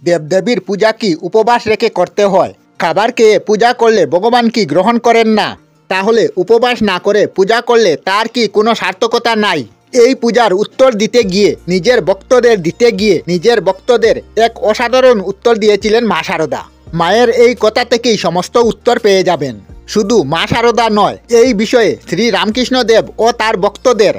দেবদেবীর পূজা কি উপবাস রেখে করতে হয়? খাবার খেয়ে পূজা করলে ভগবান কি গ্রহণ করেন না? তাহলে উপবাস না করে পূজা করলে তার কি কোনো সার্থকতা নাই? এই পূজার উত্তর দিতে গিয়ে নিজের ভক্তদের এক অসাধারণ উত্তর দিয়েছিলেন মা শারদা। মায়ের এই কথা থেকেই সমস্ত উত্তর পেয়ে যাবেন। শুধু মা শারদা নয়, এই বিষয়ে শ্রী রামকৃষ্ণ দেব ও তার ভক্তদের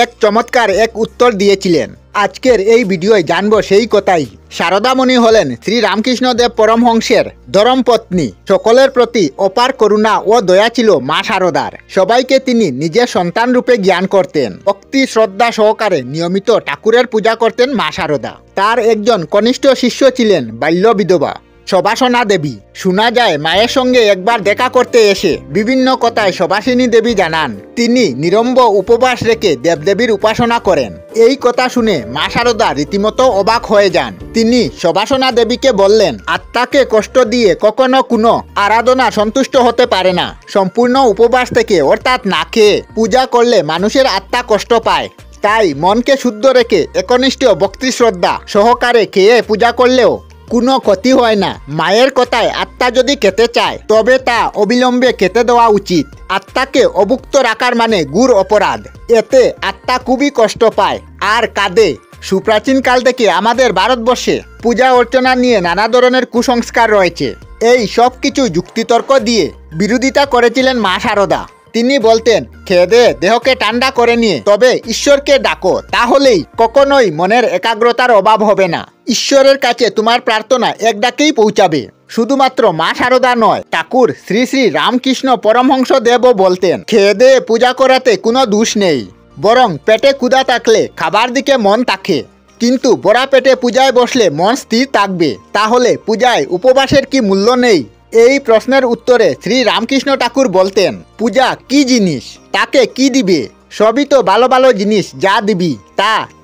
এক চমৎকার এক উত্তর দিয়েছিলেন। আজকের এই ভিডিওয় জানবো সেই কথাই। শারদামণি হলেন শ্রী রামকৃষ্ণ দেব পরমহংসের ধর্মপত্নী। সকলের প্রতি অপার করুণা ও দয়া ছিল মা শারদার। সবাইকে তিনি নিজের সন্তান রূপে জ্ঞান করতেন। ভক্তি শ্রদ্ধা সহকারে নিয়মিত ঠাকুরের পূজা করতেন মা শারদা। তার একজন কনিষ্ঠ শিষ্য ছিলেন বাল্য বিধবা সুবাসনা দেবী। শোনা যায় মায়ের সঙ্গে একবার দেখা করতে এসে বিভিন্ন কথায় সুবাসিনী দেবী জানান তিনি নিরম্ব উপবাস রেখে দেবদেবীর উপাসনা করেন। এই কথা শুনে মা শারদা রীতিমতো অবাক হয়ে যান। তিনি সুবাসনা দেবীকে বললেন, আত্মাকে কষ্ট দিয়ে কখনো কোনো আরাধনা সন্তুষ্ট হতে পারে না। সম্পূর্ণ উপবাস থেকে অর্থাৎ না খেয়ে পূজা করলে মানুষের আত্মা কষ্ট পায়। তাই মনকে শুদ্ধ রেখে একনিষ্ঠ ভক্তি শ্রদ্ধা সহকারে খেয়ে পূজা করলেও কোনো ক্ষতি হয় না। মায়ের কথায় আত্মা যদি খেতে চায় তবে তা অবিলম্বে খেতে দেওয়া উচিত। আত্মাকে অভুক্ত রাখার মানে গুড় অপরাধ। এতে আত্মা খুবই কষ্ট পায় আর কাঁদে। সুপ্রাচীন কাল থেকে আমাদের ভারতবর্ষে পূজা অর্চনা নিয়ে নানা ধরনের কুসংস্কার রয়েছে। এই সব কিছু যুক্তিতর্ক দিয়ে বিরোধিতা করেছিলেন মা শারদা। তিনি বলতেন, খেয়ে দে দেহকে ঠান্ডা করে নিয়ে তবে ঈশ্বরকে ডাকো, তাহলেই কখনোই মনের একাগ্রতার অভাব হবে না। ঈশ্বরের কাছে তোমার প্রার্থনা এক ডাকেই পৌঁছাবে। শুধুমাত্র মা শারদা নয়, ঠাকুর শ্রী শ্রী রামকৃষ্ণ পরমহংস দেবও বলতেন, খেয়ে দে পূজা করাতে কোনো দোষ নেই, বরং পেটে ক্ষুধা থাকলে খাবার দিকে মন থাকে। কিন্তু বড়া পেটে পূজায় বসলে মন স্থির থাকবে। তাহলে পূজায় উপবাসের কি মূল্য নেই? এই প্রশ্নের উত্তরে শ্রী রামকৃষ্ণ ঠাকুর বলতেন, পূজা কি জিনিস, তাকে কি দিবে? সবই তো ভালো ভালো জিনিস, যা দিবি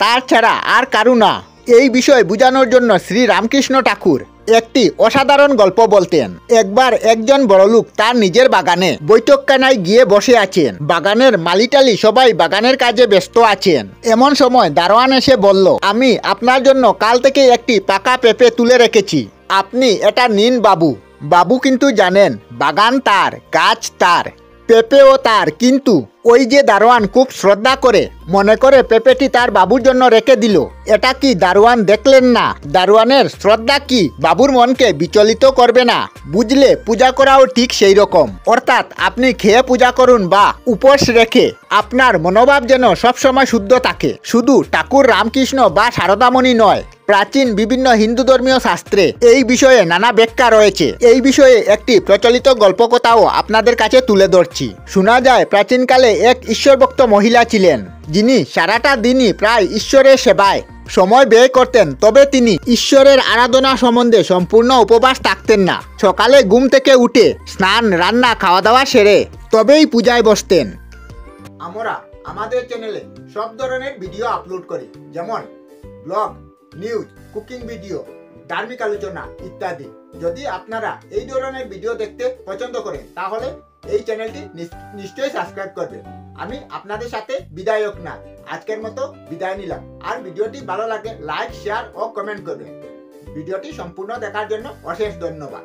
তার ছাড়া আর কারু না। এই বিষয় বোঝানোর জন্য শ্রী রামকৃষ্ণ ঠাকুর একটি অসাধারণ গল্প বলতেন। একবার একজন বড়লোক তার নিজের বাগানে বৈঠকখানায় গিয়ে বসে আছেন। বাগানের মালিটালি সবাই বাগানের কাজে ব্যস্ত আছেন। এমন সময় দারোয়ান এসে বলল, আমি আপনার জন্য কাল থেকে একটি পাকা পেঁপে তুলে রেখেছি, আপনি এটা নিন বাবু। বাবু কিন্তু জানেন বাগান তার, গাছ তার, পেঁপেও তার, কিন্তু ওই যে দারোয়ান খুব শ্রদ্ধা করে মনে করে পেঁপেটি তার বাবুর জন্য রেখে দিল। এটা কি দারোয়ান দেখলেন না? দারোয়ানের শ্রদ্ধা কি বাবুর মনকে বিচলিত করবে না? বুঝলে, পূজা করাও ঠিক সেই রকম। অর্থাৎ আপনি খেয়ে পূজা করুন বা উপোস রেখে আপনার মনোভাব যেন সবসময় শুদ্ধ থাকে। শুধু ঠাকুর রামকৃষ্ণ বা শারদামণি নয়, প্রাচীন বিভিন্ন হিন্দু ধর্মীয় শাস্ত্রে এই বিষয়ে নানা ব্যাখ্যা রয়েছে। এই বিষয়ে একটি প্রচলিত গল্পকথাও আপনাদের কাছে তুলে ধরছি। শোনা যায় প্রাচীনকালে এক ঈশ্বরভক্ত মহিলা ছিলেন, যিনি সারাটা দিনই প্রায় ঈশ্বরের সেবায় সময় ব্যয় করতেন। তবে তিনি ঈশ্বরের আরাধনা সম্বন্ধে সম্পূর্ণ উপবাস থাকতেন না। সকালে ঘুম থেকে উঠে স্নান, রান্না, খাওয়া দাওয়া সেরে তবেই পূজায় বসতেন। আমরা আমাদের চ্যানেলে সব ধরনের ভিডিও আপলোড করি, যেমন ব্লগ, নিউজ, কুকিং ভিডিও, ধার্মিক আলোচনা ইত্যাদি। যদি আপনারা এই ধরনের ভিডিও দেখতে পছন্দ করেন তাহলে এই চ্যানেলটি নিশ্চয়ই সাবস্ক্রাইব করবেন। আমি আপনাদের সাথে বিদায়ক না, আজকের মতো বিদায় নিলাম। আর ভিডিওটি ভালো লাগে লাইক, শেয়ার ও কমেন্ট করবেন। ভিডিওটি সম্পূর্ণ দেখার জন্য অশেষ ধন্যবাদ।